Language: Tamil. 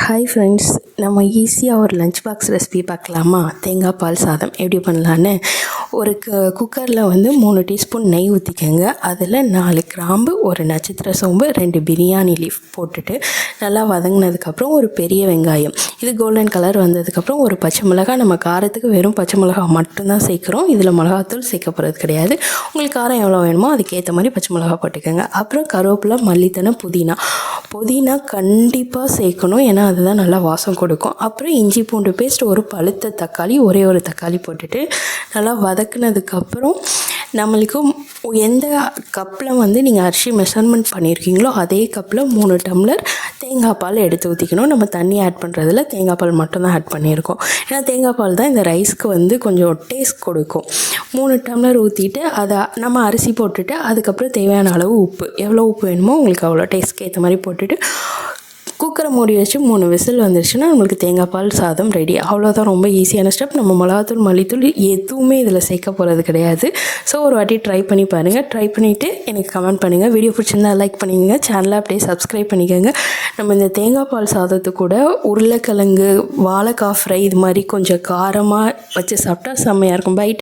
ஹாய் ஃப்ரெண்ட்ஸ், நம்ம ஈஸியாக ஒரு லஞ்ச் பாக்ஸ் ரெசிபி பார்க்கலாமா? தேங்காய் பால் சாதம் எப்படி பண்ணலான்னு. ஒரு குக்கரில் 3 டீஸ்பூன் நெய் ஊற்றிக்கோங்க. அதில் 4 கிராம்பு, ஒரு நட்சத்திர சோம்பு, 2 பிரியாணி லீஃப் போட்டுட்டு நல்லா வதங்கினதுக்கப்புறம் ஒரு பெரிய வெங்காயம், இது கோல்டன் கலர் வந்ததுக்கப்புறம் ஒரு பச்சை மிளகாய். நம்ம காரத்துக்கு வெறும் பச்சை மிளகாய் மட்டும்தான் சேர்க்குறோம், இதில் மிளகாத்தூள் சேர்க்க போகிறது கிடையாது. உங்களுக்கு காரம் எவ்வளோ வேணுமோ அதுக்கேற்ற மாதிரி பச்சை மிளகாய் போட்டுக்கோங்க. அப்புறம் கருவேப்பிலை, மல்லித்தனை, புதினா கண்டிப்பாக சேர்க்கணும், ஏன்னா அதுதான் நல்லா வாசம் கொடுக்கும். அப்புறம் இஞ்சி பூண்டு பேஸ்ட், ஒரு பழுத்த தக்காளி, ஒரே ஒரு தக்காளி போட்டுட்டு நல்லா வதக்குனதுக்கப்புறம் நம்மளுக்கு எந்த கப்பில் நீங்கள் அரிசி மெஷர்மெண்ட் பண்ணியிருக்கீங்களோ அதே கப்பில் 3 டம்ளர் தேங்காய் பால் எடுத்து ஊற்றிக்கணும். நம்ம தண்ணி ஆட் பண்ணுறதில்ல, தேங்காய் பால் மட்டும்தான் ஆட் பண்ணியிருக்கோம். ஏன்னா தேங்காய் பால் தான் இந்த ரைஸ்க்கு கொஞ்சம் டேஸ்ட் கொடுக்கும். 3 டம்ளர் ஊற்றிட்டு அதை நம்ம அரிசி போட்டுட்டு அதுக்கப்புறம் தேவையான அளவு உப்பு, எவ்வளோ உப்பு வேணுமோ உங்களுக்கு அவ்வளோ டேஸ்ட்க்கு ஏற்ற மாதிரி போட்டுட்டு குக்கரை மூடி வச்சு 3 விசில் வந்துருச்சுன்னா நம்மளுக்கு தேங்காய் பால் சாதம் ரெடி. அவ்வளோதான், ரொம்ப ஈஸியான ஸ்டெப். நம்ம மிளகாத்தூள், மல்லித்தூள் எதுவுமே இதில் சேர்க்க போகிறது கிடையாது. ஸோ ஒரு வாட்டி ட்ரை பண்ணி பாருங்கள். ட்ரை பண்ணிவிட்டு எனக்கு கமெண்ட் பண்ணுங்கள். வீடியோ பிடிச்சிருந்தா லைக் பண்ணிக்கோங்க, சேனலை அப்படியே சப்ஸ்கிரைப் பண்ணிக்கோங்க. நம்ம இந்த தேங்காய் பால் சாதத்து கூட உருளைக்கிழங்கு, வாழைக்காய் ஃப்ரை இது மாதிரி கொஞ்சம் காரமாக வச்சு சாப்பிட்டா செம்மையாக இருக்கும். பை.